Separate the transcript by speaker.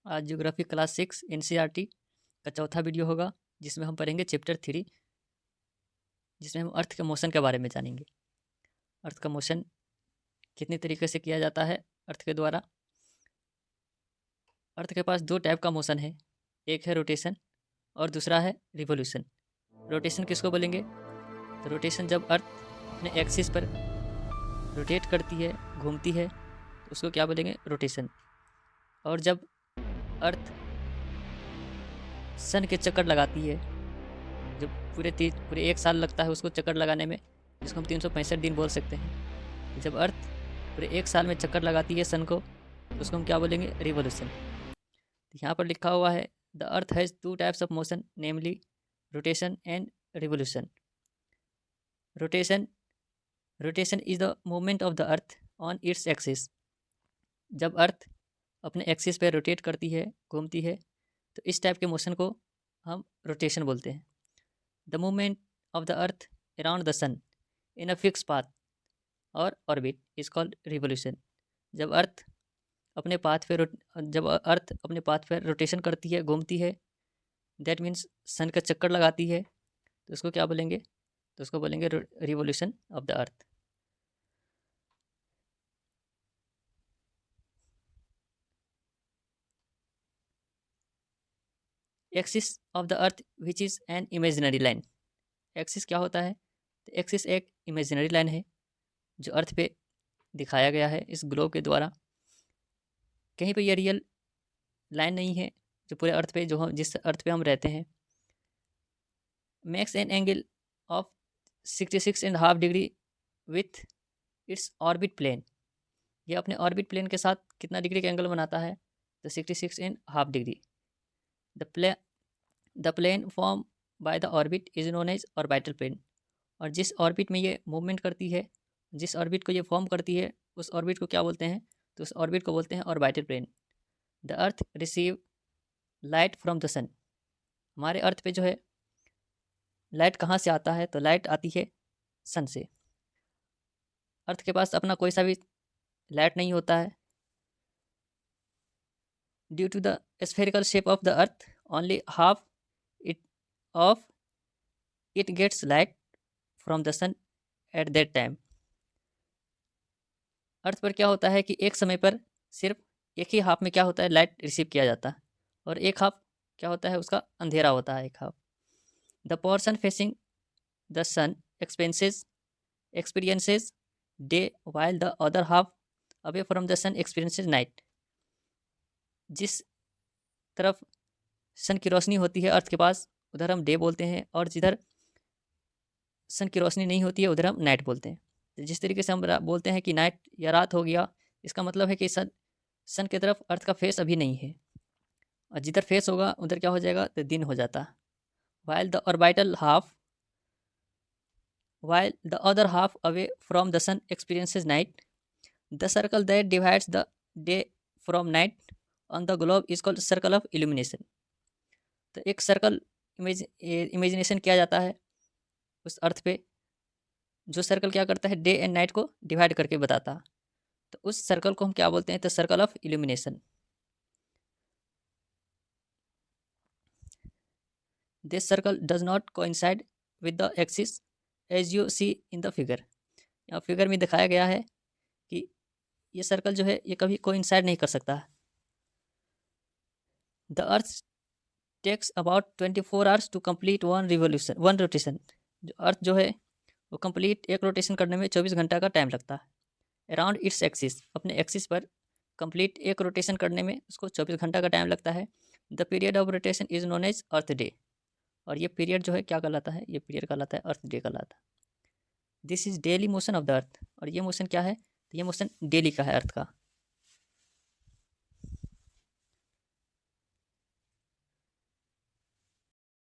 Speaker 1: आज geography class 6 NCERT का चौथा वीडियो होगा, जिसमें हम पढ़ेंगे चैप्टर 3, जिसमें हम अर्थ के मोशन के बारे में जानेंगे। अर्थ का मोशन कितने तरीके से किया जाता है अर्थ के द्वारा। अर्थ के पास दो टाइप का मोशन है, एक है रोटेशन और दूसरा है रिवोल्यूशन। रोटेशन किसको बोलेंगे? तो रोटेशन जब अर्थ अपने एक्सिस पर रोटेट करती है, घूमती है, तो उसको क्या बोलेंगे? रोटेशन। और जब अर्थ सन के चक्कर लगाती है, जब पूरे एक साल लगता है उसको चक्कर लगाने में, जिसको हम 365 दिन बोल सकते हैं। जब अर्थ पूरे एक साल में चक्कर लगाती है सन को, तो उसको हम क्या बोलेंगे? रिवोल्यूशन। यहाँ पर लिखा हुआ है the earth has two types of motion, namely rotation and revolution. Rotation is the movement of the earth on its axis. जब अर्थ अपने एक्सिस पर रोटेट करती है, घूमती है, तो इस टाइप के मोशन को हम रोटेशन बोलते हैं। The movement of the earth around the sun in a fix path और ऑर्बिट इज कॉल्ड रिवोल्यूशन। जब अर्थ अपने पाथ पे रोटेशन करती है, घूमती है, दैट मीन्स सन का चक्कर लगाती है, तो उसको क्या बोलेंगे? तो उसको बोलेंगे revolution of the earth. Axis of the earth which is an imaginary line. Axis क्या होता है? तो एक्सिस एक इमेजिनरी लाइन है जो अर्थ पे दिखाया गया है इस ग्लोब के द्वारा। कहीं पे ये रियल लाइन नहीं है जो पूरे अर्थ पे, जिस अर्थ पे हम रहते हैं। Makes an angle of 66.5 degree with its orbit plane. ये अपने ऑर्बिट प्लेन के साथ कितना डिग्री का एंगल बनाता है? तो 66.5 degree. The plane form by the orbit is known as orbital plane. और जिस ऑर्बिट में ये मूवमेंट करती है, जिस ऑर्बिट को ये फॉर्म करती है, उस ऑर्बिट को क्या बोलते हैं? तो उस ऑर्बिट को बोलते हैं orbital plane. The earth receive light from the sun. हमारे अर्थ पे जो है लाइट कहाँ से आता है? तो लाइट आती है सन से। अर्थ के पास अपना कोई सा भी लाइट नहीं होता है। Due to the spherical shape of the earth, only half of it gets light from the sun at that time. Earth पर क्या होता है कि एक समय पर सिर्फ एक ही हाफ में क्या होता है? लाइट रिसीव किया जाता है, और एक हाफ क्या होता है? उसका अंधेरा होता है एक half. The portion facing the sun experiences day while the other half away from the sun experiences night। जिस तरफ सन की रोशनी होती है अर्थ के पास, उधर हम डे बोलते हैं, और जिधर सन की रोशनी नहीं होती है उधर हम नाइट बोलते हैं। तो जिस तरीके से हम बोलते हैं कि नाइट या रात हो गया, इसका मतलब है कि सन की तरफ अर्थ का फेस अभी नहीं है, और जिधर फेस होगा उधर क्या हो जाएगा? तो दिन हो जाता। while the orbital half while the other half away from the sun experiences night, the circle that divides the day from night on the globe is called circle of illumination। तो एक सर्कल इमेजिनेशन किया जाता है उस अर्थ पे, जो circle क्या करता है? डे एंड नाइट को डिवाइड करके बताता। तो उस सर्कल को हम क्या बोलते हैं? तो circle of illumination. This circle does not coincide with the axis as you see in the figure. यहाँ फिगर में दिखाया गया है कि ये सर्कल जो है ये कभी कोइंसाइड नहीं कर सकता। The earth takes about 24 hours to complete one rotation. जो अर्थ जो है वो कंप्लीट एक रोटेशन करने में 24 घंटा का टाइम लगता है। अराउंड इट्स एक्सिस, अपने एक्सिस पर कंप्लीट एक रोटेशन करने में उसको 24 घंटा का टाइम लगता है। The period of rotation is known as earth day. और ये पीरियड जो है क्या कहलाता है? ये पीरियड कहलाता है अर्थ डे कहलाता है। This is daily motion of the अर्थ। और ये मोशन क्या है? तो ये मोशन डेली का है अर्थ का।